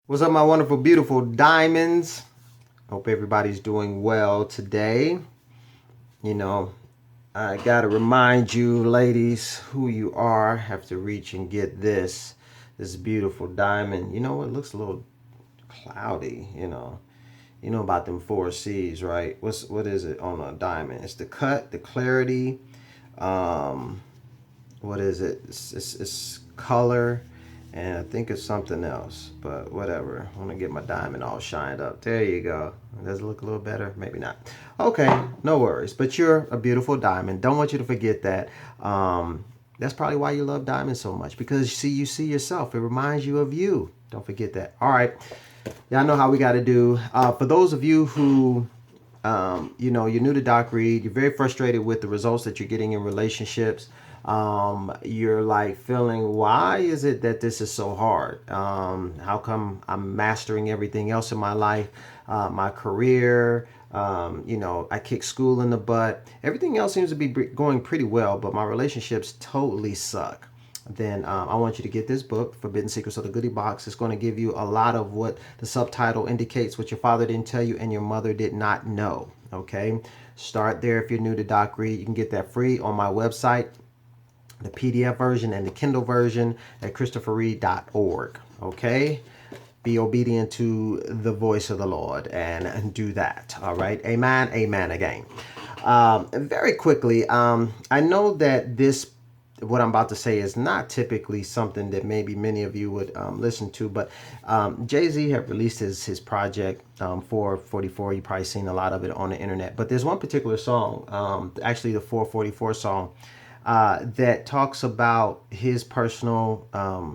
What's up, my wonderful, beautiful diamonds? Hope everybody's doing well today. You know, I gotta remind you, ladies, who you are. Have to reach and get this beautiful diamond. You know, it looks a little cloudy. You know about them four C's, right? What is it on a diamond? It's the cut, the clarity. Um, what is it? It's color, and I think it's something else, but whatever. I want to get my diamond all shined up. There you go. Does it look a little better? Maybe not. Okay, no worries. But you're a beautiful diamond. Don't want you to forget that. That's probably why you love diamonds so much, because you see yourself. It reminds you of you. Don't forget that. All right. Y'all know how we got to do. For those of you who you're new to Doc Reid. You're very frustrated with the results that you're getting in relationships. You're like feeling, why is it that this is so hard? How come I'm mastering everything else in my life, my career? I kick school in the butt. Everything else seems to be going pretty well, but my relationships totally suck. Then I want you to get this book, Forbidden Secrets of the Goodie Box. It's going to give you a lot of what the subtitle indicates, what your father didn't tell you and your mother did not know. Okay, start there if you're new to Doc Reid. You can get that free on my website, the PDF version and the Kindle version at christopherreid.org. Okay, be obedient to the voice of the Lord and do that. All right, amen, amen again. Very quickly, I know that what I'm about to say is not typically something that maybe many of you would listen to, but JayZ had released his project 444. You probably seen a lot of it on the internet, but there's one particular song, actually the 444 song, that talks about his personal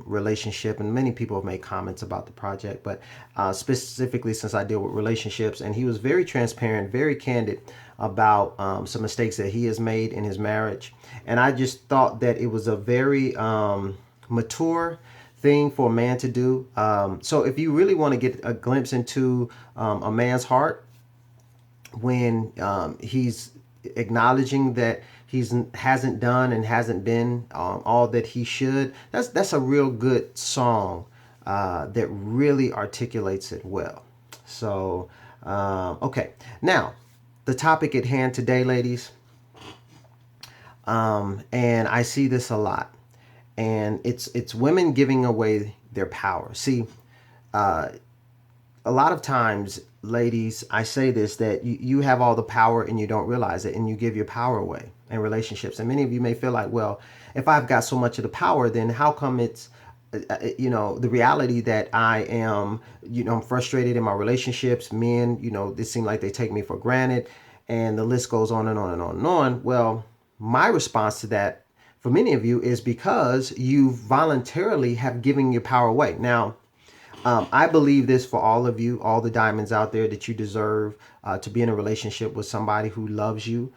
relationship, and many people have made comments about the project, but specifically since I deal with relationships, and he was very transparent, very candid about some mistakes that he has made in his marriage, and I just thought that it was a very mature thing for a man to do. So if you really want to get a glimpse into a man's heart, when he's acknowledging that he's hasn't done and hasn't been all that he should, that's a real good song that really articulates it well. So okay, now the topic at hand today, ladies, and I see this a lot, and it's women giving away their power. See, a lot of times, ladies, I say this, that you have all the power and you don't realize it, and you give your power away in relationships. And many of you may feel like, well, if I've got so much of the power, then how come it's the reality that I am, I'm frustrated in my relationships. Men, they seem like they take me for granted, and the list goes on and on and on and on. Well, my response to that for many of you is because you voluntarily have given your power away. Now, I believe this for all of you, all the diamonds out there, that you deserve to be in a relationship with somebody who loves you,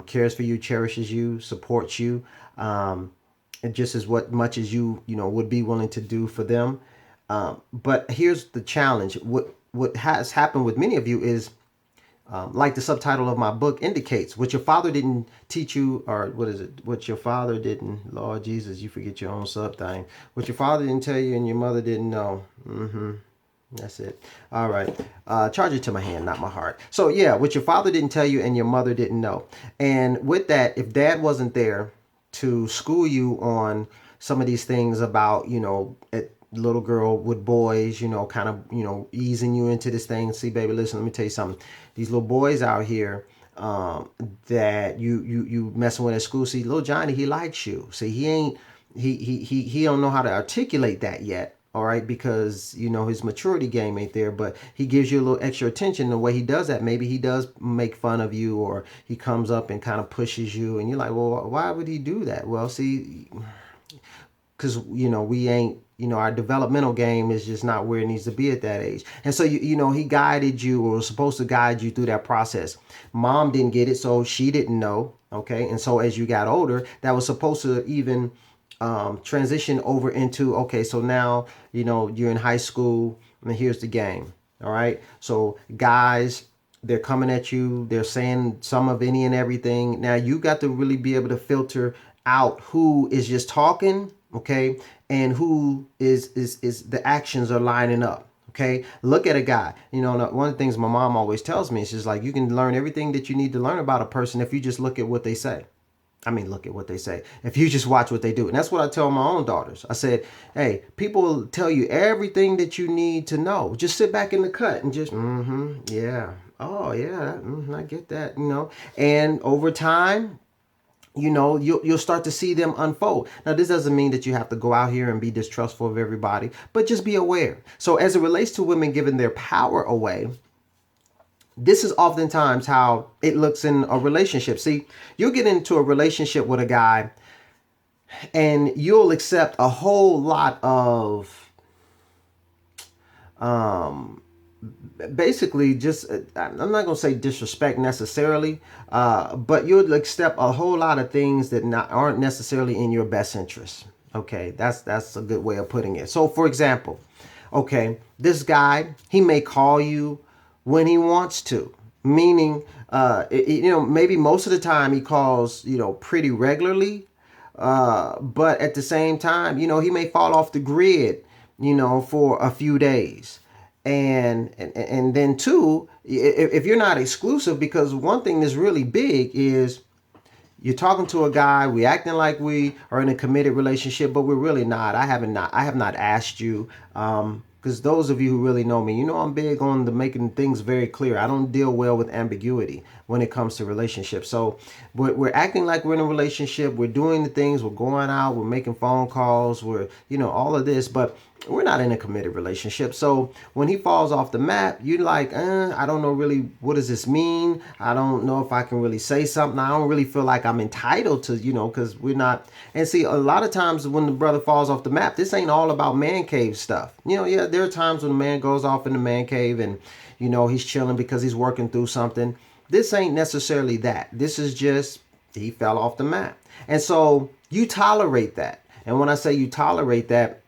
cares for you, cherishes you, supports you, and just as much as you would be willing to do for them. But here's the challenge: what has happened with many of you is, like the subtitle of my book indicates, what your father didn't teach you, or what is it? What your father didn't, Lord Jesus, you forget your own sub thing. What your father didn't tell you and your mother didn't know. That's it. All right. Charge it to my hand, not my heart. So yeah, what your father didn't tell you and your mother didn't know. And with that, if dad wasn't there to school you on some of these things about, little girl with boys, kind of, easing you into this thing. See, baby, listen, let me tell you something. These little boys out here that you messing with at school. See, little Johnny, he likes you. See, he don't know how to articulate that yet. All right, because his maturity game ain't there, but he gives you a little extra attention. The way he does that, maybe he does make fun of you, or he comes up and kind of pushes you, and you're like, well, why would he do that? Well, see, because we ain't, our developmental game is just not where it needs to be at that age. And so he guided you, or was supposed to guide you through that process. Mom didn't get it, so she didn't know. Okay, and so as you got older, that was supposed to even transition over into, okay, so now you're in high school, and here's the game. All right, so guys, they're coming at you, they're saying some of any and everything. Now you got to really be able to filter out who is just talking, okay, and who is the actions are lining up. Okay, look at a guy. You know, one of the things my mom always tells me is just like, you can learn everything that you need to learn about a person if you just look at what they say. I mean, look at what they say. If you just watch what they do. And that's what I tell my own daughters. I said, hey, people will tell you everything that you need to know. Just sit back in the cut and just, yeah. Oh, yeah, I get that, you know. And over time, you know, you'll start to see them unfold. Now, this doesn't mean that you have to go out here and be distrustful of everybody, but just be aware. So as it relates to women giving their power away, this is oftentimes how it looks in a relationship. See, you'll get into a relationship with a guy and you'll accept a whole lot of basically just, I'm not going to say disrespect necessarily, but you'll accept a whole lot of things that aren't necessarily in your best interest. Okay, that's a good way of putting it. So for example, okay, this guy, he may call you when he wants to, meaning, you know, maybe most of the time he calls, you know, pretty regularly, but at the same time, you know, he may fall off the grid, you know, for a few days. And then two, if you're not exclusive, because one thing that's really big is you're talking to a guy, we acting like we are in a committed relationship, but we're really not. I have not asked you, because those of you who really know me, you know I'm big on the making things very clear. I don't deal well with ambiguity when it comes to relationships. So we're acting like we're in a relationship. We're doing the things. We're going out. We're making phone calls. We're, you know, all of this, but we're not in a committed relationship. So when he falls off the map, you're like, I don't know really, what does this mean? I don't know if I can really say something. I don't really feel like I'm entitled to, you know, because we're not. And see, a lot of times when the brother falls off the map, this ain't all about man cave stuff. You know, yeah, there are times when a man goes off in the man cave and, you know, he's chilling because he's working through something. This ain't necessarily that. This is just, he fell off the map. And so you tolerate that. And when I say you tolerate that,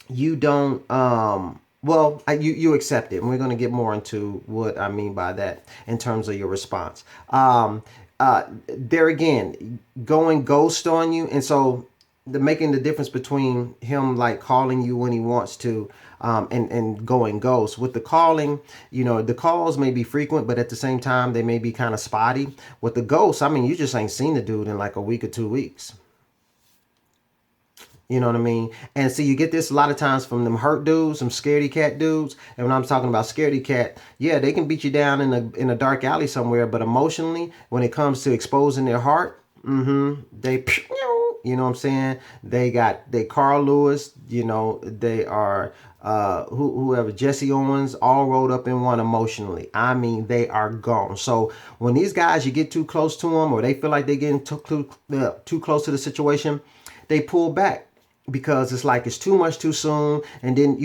you don't, well, you accept it. And we're going to get more into what I mean by that in terms of your response. There again, going ghost on you. And so making the difference between him like calling you when he wants to, and going ghost. With the calling, you know, the calls may be frequent, but at the same time, they may be kind of spotty. With the ghost, I mean, you just ain't seen the dude in like a week or 2 weeks. You know what I mean? And see, you get this a lot of times from them hurt dudes, some scaredy cat dudes. And when I'm talking about scaredy cat, yeah, they can beat you down in a dark alley somewhere, but emotionally, when it comes to exposing their heart, they, you know what I'm saying? They Carl Lewis, you know, they are whoever, Jesse Owens, all rolled up in one emotionally. I mean, they are gone. So when these guys, you get too close to them, or they feel like they're getting too close to the situation, they pull back. Because it's like it's too much too soon. And then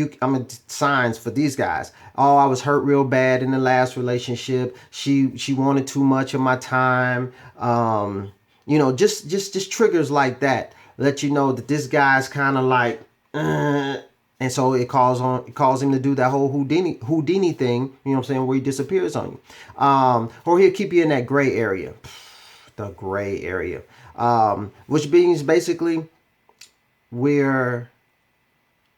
signs for these guys. Oh, I was hurt real bad in the last relationship. She wanted too much of my time. You know, just triggers like that let you know that this guy's kind of like, and so it calls him to do that whole Houdini thing. You know what I'm saying? Where he disappears on you, or he'll keep you in that gray area, the gray area, which means basically. We're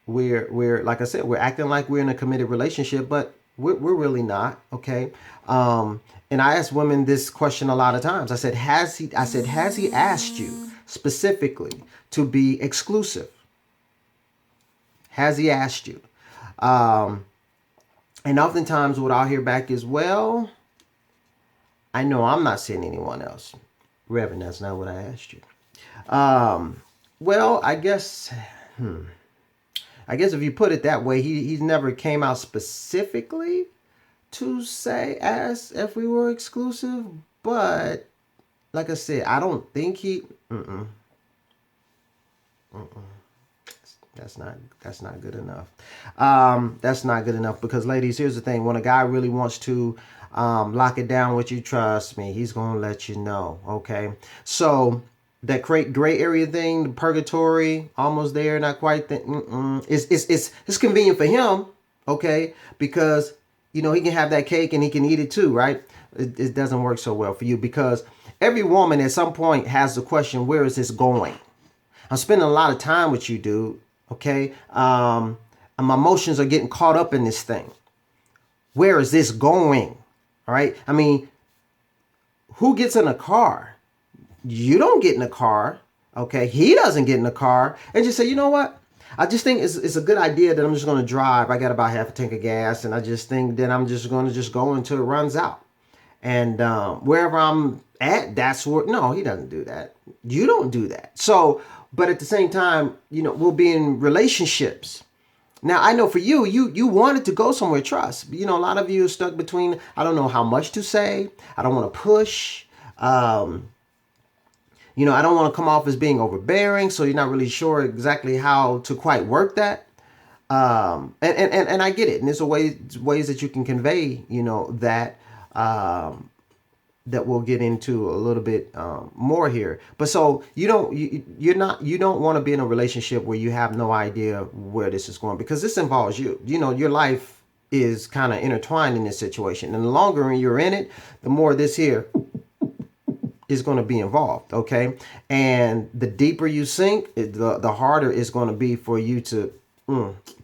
like I said, we're acting like we're in a committed relationship, but we're really not. Okay. And I ask women this question a lot of times. I said, has he asked you specifically to be exclusive? Has he asked you? And oftentimes what I'll hear back is, well, I know I'm not seeing anyone else. Reverend, that's not what I asked you. Well, I guess if you put it that way, he's never came out specifically to say ask if we were exclusive, but like I said, I don't think he. That's not good enough. That's not good enough because, ladies, here's the thing: when a guy really wants to lock it down with you, trust me, he's gonna let you know. Okay, so. That gray area thing, the purgatory, almost there, not quite. It's convenient for him, okay, because you know he can have that cake and he can eat it too, right? It doesn't work so well for you because every woman at some point has the question, where is this going? I'm spending a lot of time with you, dude. Okay, My emotions are getting caught up in this thing. Where is this going? All right. I mean, who gets in a car? You don't get in a car. Okay. He doesn't get in a car and just say, you know what? I just think it's a good idea that I'm just going to drive. I got about half a tank of gas, and I just think that I'm just going to just go until it runs out. And wherever I'm at, that's where. No, he doesn't do that. You don't do that. So, but at the same time, we'll be in relationships. Now, I know for you wanted to go somewhere, trust. A lot of you are stuck between, I don't know how much to say. I don't want to push. I don't want to come off as being overbearing, so you're not really sure exactly how to quite work that. And I get it. And there's ways that you can convey, that that we'll get into a little bit more here. But so you don't want to be in a relationship where you have no idea where this is going, because this involves you. Your life is kind of intertwined in this situation, and the longer you're in it, the more this here is going to be involved. Okay, and the deeper you sink, the harder it's going to be for you to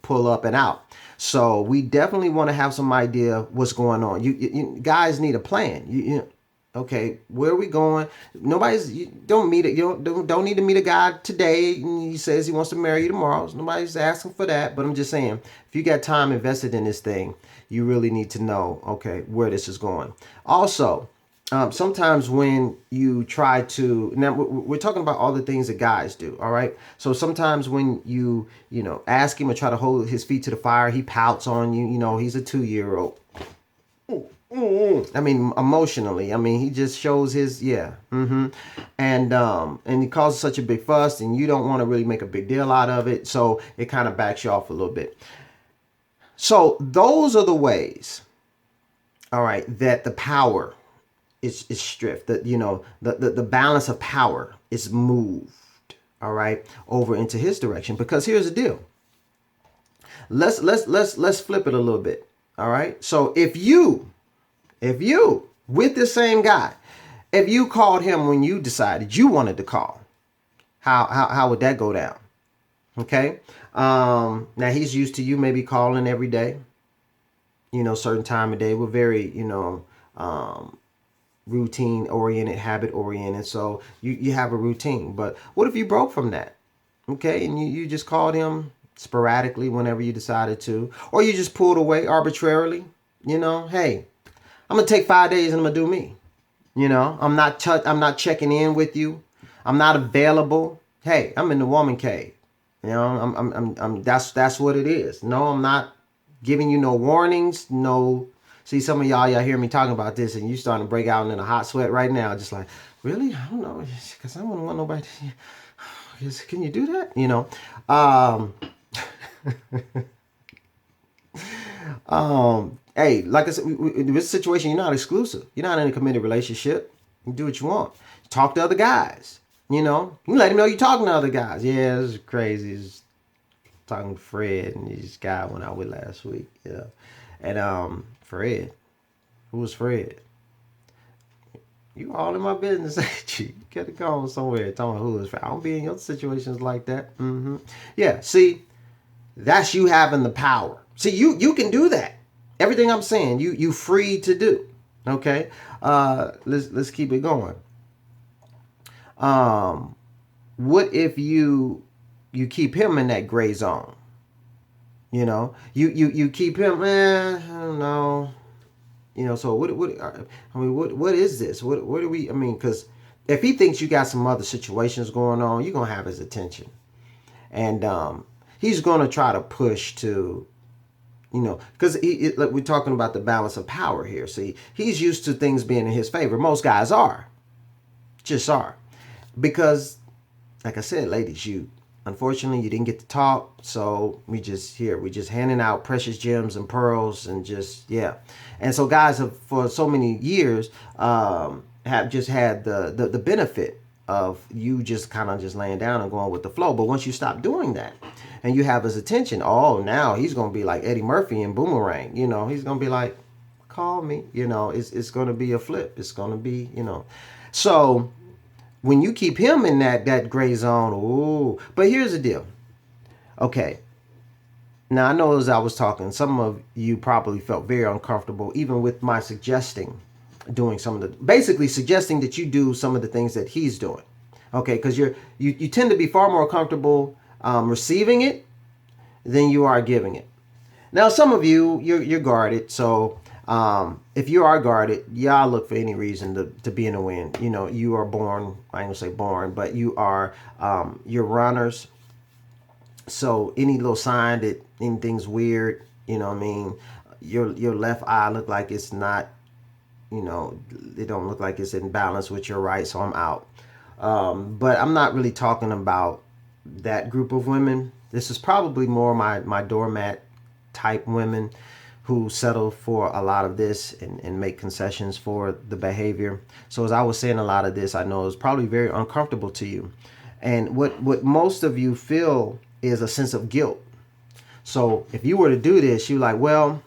pull up and out. So we definitely want to have some idea what's going on. You guys need a plan. Okay, where are we going? You don't need to meet a guy today and he says he wants to marry you tomorrow. Nobody's asking for that, but I'm just saying, if you got time invested in this thing, you really need to know, okay, where this is going. Also, sometimes when you try to, now we're talking about all the things that guys do, all right? So sometimes when you ask him or try to hold his feet to the fire, he pouts on you. He's a 2-year-old. I mean, emotionally. I mean, he just shows his, and he causes such a big fuss, and you don't want to really make a big deal out of it, so it kind of backs you off a little bit. So those are the ways, all right, that the power is stripped. That the balance of power is moved, all right, over into his direction. Because here's the deal. Let's flip it a little bit, all right. So if you with the same guy, if you called him when you decided you wanted to call, how would that go down? Okay. Now he's used to you maybe calling every day, certain time of day. We're very, routine oriented, habit oriented. So you have a routine. But what if you broke from that? Okay. And you just called him sporadically whenever you decided to, or you just pulled away arbitrarily, hey, I'm going to take 5 days and I'm going to do me. I'm not checking in with you. I'm not available. Hey, I'm in the woman cave. I'm that's what it is. No, I'm not giving you no warnings. No. See, some of y'all hear me talking about this and you starting to break out in a hot sweat right now. Just like, really? I don't know. Because I wouldn't want nobody to, can you do that? Hey, like I said, in this situation, you're not exclusive. You're not in a committed relationship. You do what you want. Talk to other guys. You let him know you're talking to other guys. Yeah, this is crazy. He's talking to Fred and this guy I went out with last week. And Fred, who was Fred? You all in my business, ain't you? You gotta go somewhere telling who is Fred. I don't be in your situations like that. Yeah, see, that's you having the power. See, you can do that. Everything I'm saying, you free to do. Okay, let's keep it going. What if you keep him in that gray zone? You keep him. I don't know. So what is this? What are we? I mean, because if he thinks you got some other situations going on, you're gonna have his attention, and he's gonna try to push to. Because like we're talking about the balance of power here. See, he's used to things being in his favor. Most guys are. Just are. Because, like I said, ladies, unfortunately, you didn't get to talk. So we just handing out precious gems and pearls and And so guys have, for so many years, have just had the benefit of you just kind of just laying down and going with the flow. But once you stop doing that, and you have his attention, now he's going to be like Eddie Murphy in Boomerang. He's going to be like, call me. It's going to be a flip. It's going to be, So when you keep him in that gray zone, but here's the deal. Okay. Now, I know as I was talking, some of you probably felt very uncomfortable, even with my suggesting doing some of the, basically suggesting that you do some of the things that he's doing. Okay, because you tend to be far more comfortable receiving it than you are giving it. Now, some of you're guarded, so if you are guarded, y'all look for any reason to be in the wind. You know, you are born. I ain't gonna say born, but you are you're runners. So any little sign that anything's weird, you know what I mean, your left eye look like it's not, you know, it don't look like it's in balance with your right, so I'm out. But I'm not really talking about that group of women. This is probably more my doormat type women who settle for a lot of this and make concessions for the behavior. So as I was saying, a lot of this I know is probably very uncomfortable to you. And what most of you feel is a sense of guilt. So if you were to do this, you're like, well,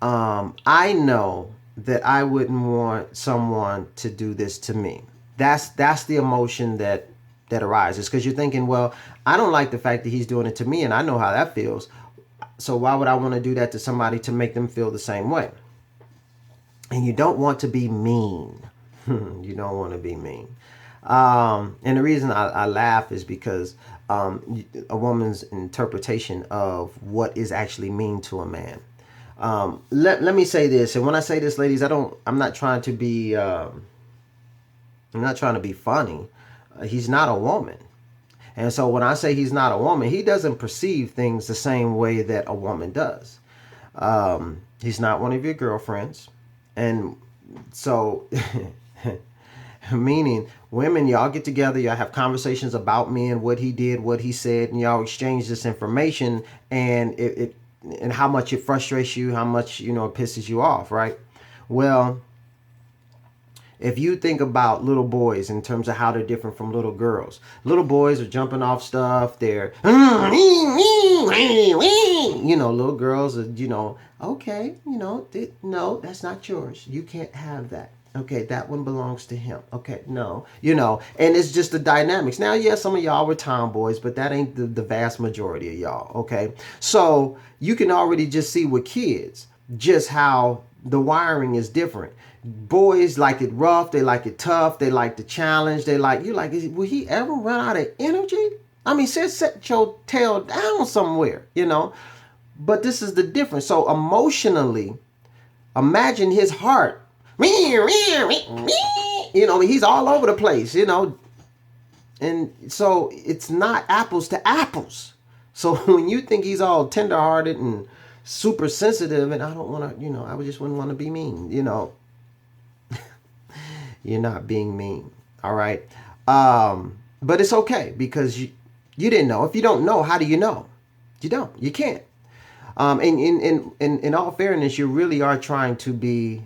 I know that I wouldn't want someone to do this to me. That's the emotion that arises, because you're thinking, well, I don't like the fact that he's doing it to me, and I know how that feels. So why would I want to do that to somebody to make them feel the same way? And you don't want to be mean. You don't want to be mean. And the reason I laugh is because a woman's interpretation of what is actually mean to a man. Let me say this, and when I say this, ladies, I'm not trying to be funny. He's not a woman. And so when I say he's not a woman, he doesn't perceive things the same way that a woman does. He's not one of your girlfriends. And so, meaning women, y'all get together, y'all have conversations about men, what he did, what he said, and y'all exchange this information, and and how much it frustrates you, how much, you know, it pisses you off, right? Well, if you think about little boys in terms of how they're different from little girls, little boys are jumping off stuff. They're, you know, little girls are, you know, okay, you know, no, that's not yours. You can't have that. Okay, that one belongs to him. Okay, no, you know, and it's just the dynamics. Now, yeah, some of y'all were tomboys, but that ain't the vast majority of y'all. Okay, so you can already just see with kids just how the wiring is different. Boys like it rough, they like it tough, they like the challenge, they like, you like, will he ever run out of energy? I mean, set your tail down somewhere, you know. But this is the difference. So emotionally, imagine his heart. You know, he's all over the place, you know. And so it's not apples to apples. So when you think he's all tenderhearted and super sensitive, and I don't want to, you know, I just wouldn't want to be mean, you know. You're not being mean. All right. But it's okay, because you didn't know. If you don't know, how do you know? You don't. You can't. And in all fairness, you really are trying to be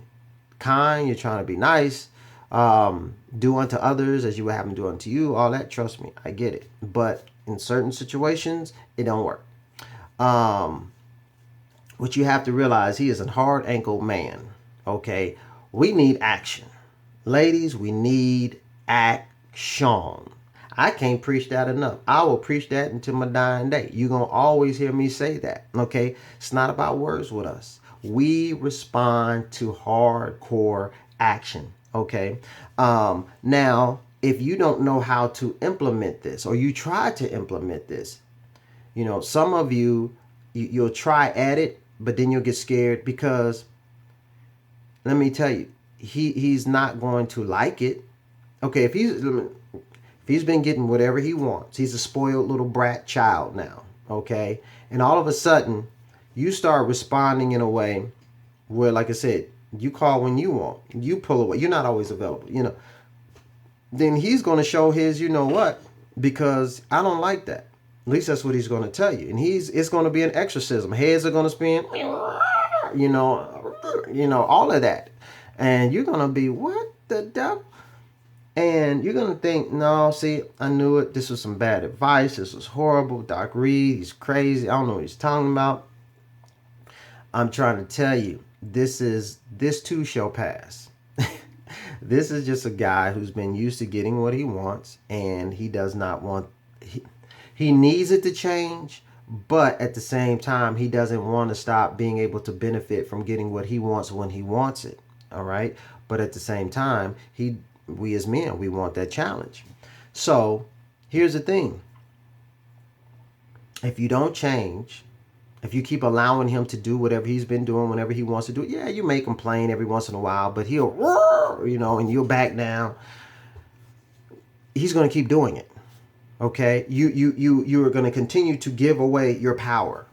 kind. You're trying to be nice. Do unto others as you would have them do unto you. All that, trust me, I get it. But in certain situations, it don't work. What you have to realize, he is a hard ankle man. Okay. We need action. Ladies, we need action. I can't preach that enough. I will preach that until my dying day. You're going to always hear me say that, okay? It's not about words with us. We respond to hardcore action, okay? Now, if you don't know how to implement this, or you try to implement this, you know, some of you'll try at it, but then you'll get scared, because let me tell you, he's not going to like it. Okay, if he's been getting whatever he wants, he's a spoiled little brat child now, okay? And all of a sudden, you start responding in a way where, like I said, you call when you want, you pull away, you're not always available, you know. Then he's going to show his, you know what, because I don't like that. At least that's what he's going to tell you. And it's going to be an exorcism. Heads are going to spin, you know, all of that. And you're going to be, what the devil? And you're going to think, no, see, I knew it. This was some bad advice. This was horrible. Doc Reid, he's crazy. I don't know what he's talking about. I'm trying to tell you, this too shall pass. This is just a guy who's been used to getting what he wants, and he does not want, he needs it to change, But at the same time, he doesn't want to stop being able to benefit from getting what he wants when he wants it. All right. But at the same time, we as men, we want that challenge. So here's the thing. If you don't change, if you keep allowing him to do whatever he's been doing whenever he wants to do it, yeah, you may complain every once in a while, but he'll, and you'll back down. He's going to keep doing it. Okay, you are going to continue to give away your power,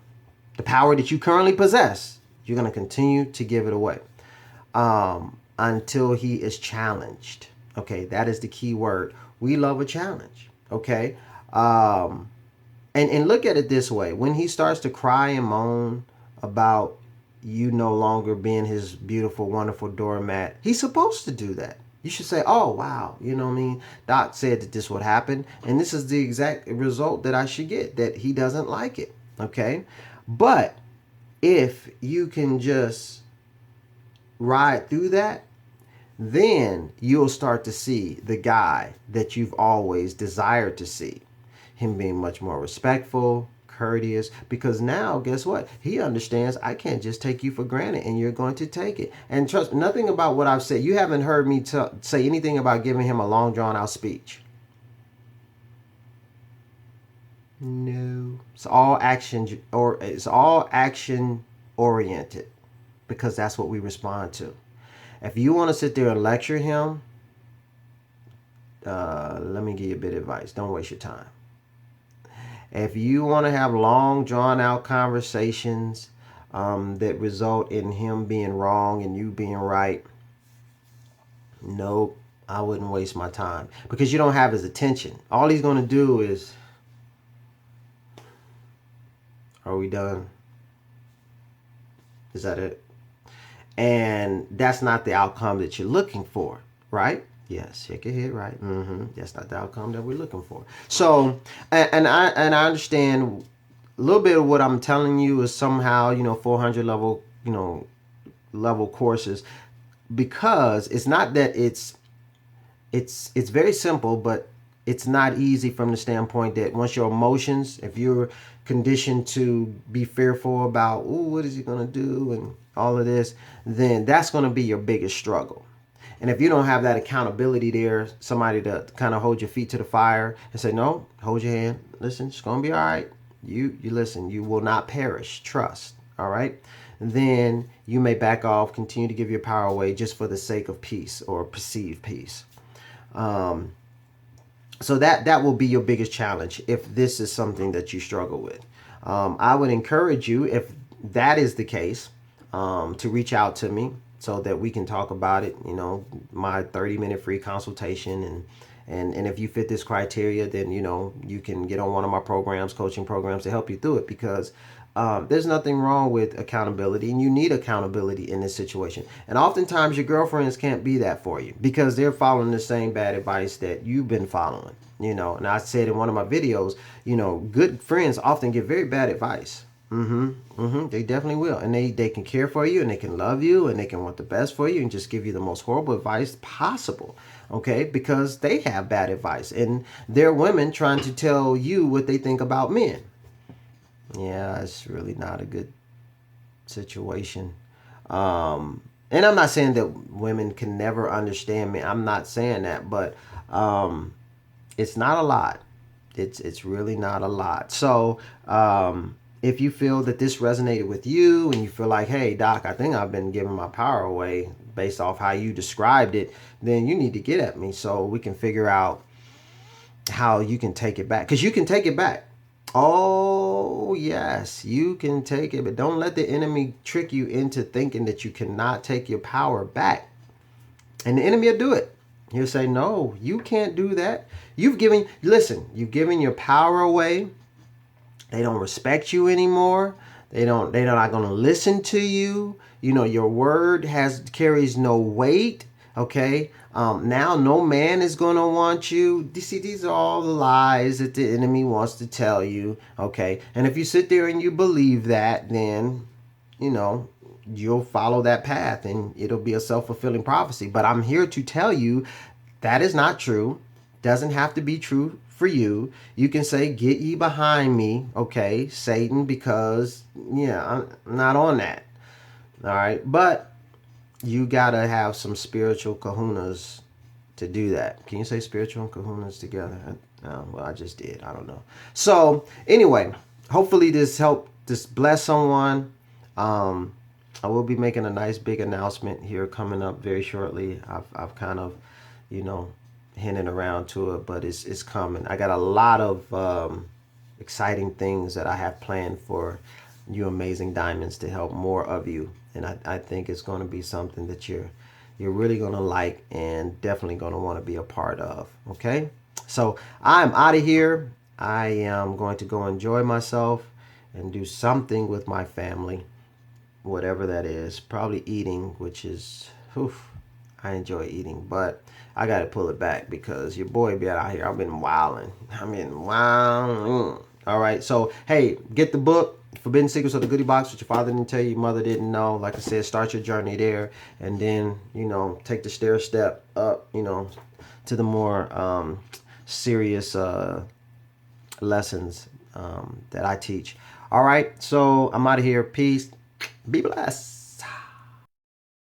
the power that you currently possess. You're going to continue to give it away until he is challenged. Okay, that is the key word. We love a challenge. Okay, and look at it this way: when he starts to cry and moan about you no longer being his beautiful, wonderful doormat, he's supposed to do that. You should say, oh, wow, you know what I mean? Doc said that this would happen, and this is the exact result that I should get, that he doesn't like it, okay? But if you can just ride through that, then you'll start to see the guy that you've always desired to see. Him being much more respectful, courteous, because now guess what, he understands I can't just take you for granted, and you're going to take it. And trust, nothing about what I've said, you haven't heard me say anything about giving him a long drawn out speech. No, it's all action, or it's all action oriented, because that's what we respond to. If you want to sit there and lecture him, let me give you a bit of advice. Don't waste your time. If you want to have long, drawn-out conversations that result in him being wrong and you being right, nope, I wouldn't waste my time, because you don't have his attention. All he's going to do is, are we done? Is that it? And that's not the outcome that you're looking for, right? Yes, shake your head, right? That's not the outcome that we're looking for. So, and I understand a little bit of what I'm telling you is somehow, 400 level, level courses, because it's not that it's very simple, but it's not easy from the standpoint that once your emotions, if you're conditioned to be fearful about, what is he going to do and all of this, then that's going to be your biggest struggle. And if you don't have that accountability there, somebody to kind of hold your feet to the fire and say, no, hold your hand. Listen, it's going to be all right. You listen, you will not perish. Trust. All right. Then you may back off, continue to give your power away just for the sake of peace or perceived peace. So that will be your biggest challenge if this is something that you struggle with. I would encourage you, if that is the case, to reach out to me, so that we can talk about it, my 30-minute free consultation. And if you fit this criteria, then, you can get on one of my programs, coaching programs, to help you through it, because there's nothing wrong with accountability, and you need accountability in this situation. And oftentimes your girlfriends can't be that for you, because they're following the same bad advice that you've been following, and I said in one of my videos, good friends often give very bad advice. They definitely will. And they can care for you, and they can love you, and they can want the best for you, and just give you the most horrible advice possible. Okay? Because they have bad advice, and they're women trying to tell you what they think about men. Yeah, it's really not a good situation. And I'm not saying that women can never understand me. I'm not saying that, but it's not a lot. It's really not a lot. So, if you feel that this resonated with you, and you feel like, hey, Doc, I think I've been giving my power away based off how you described it, then you need to get at me so we can figure out how you can take it back. Because you can take it back. Oh, yes, you can take it. But don't let the enemy trick you into thinking that you cannot take your power back. And the enemy will do it. He'll say, no, you can't do that. You've given your power away. They don't respect you anymore. They're not going to listen to you. Your word carries no weight. Okay. Now no man is going to want you. You see, these are all the lies that the enemy wants to tell you. Okay. And if you sit there and you believe that, then, you'll follow that path, and it'll be a self-fulfilling prophecy. But I'm here to tell you that is not true. Doesn't have to be true for you. You can say, "Get ye behind me," okay, Satan, because yeah, I'm not on that. All right, but you gotta have some spiritual kahunas to do that. Can you say spiritual and kahunas together? Well, I just did. I don't know. So anyway, hopefully this helped. This bless someone. Um, I will be making a nice big announcement here coming up very shortly. I've kind of, you know, hinting around to it, but it's coming. I got a lot of exciting things that I have planned for you amazing diamonds to help more of you, and I think it's going to be something that you're really going to like and definitely going to want to be a part of. Okay, so I'm out of here. I am going to go enjoy myself and do something with my family, whatever that is. Probably eating, which is, oof, I enjoy eating, but I got to pull it back because your boy been out here. I've been wilding. I've been wilding. All right. So, hey, get the book, Forbidden Secrets of the Goodie Box, what your father didn't tell you, your mother didn't know. Like I said, start your journey there. And then, you know, take the stair step up, you know, to the more serious lessons that I teach. All right. So, I'm out of here. Peace. Be blessed.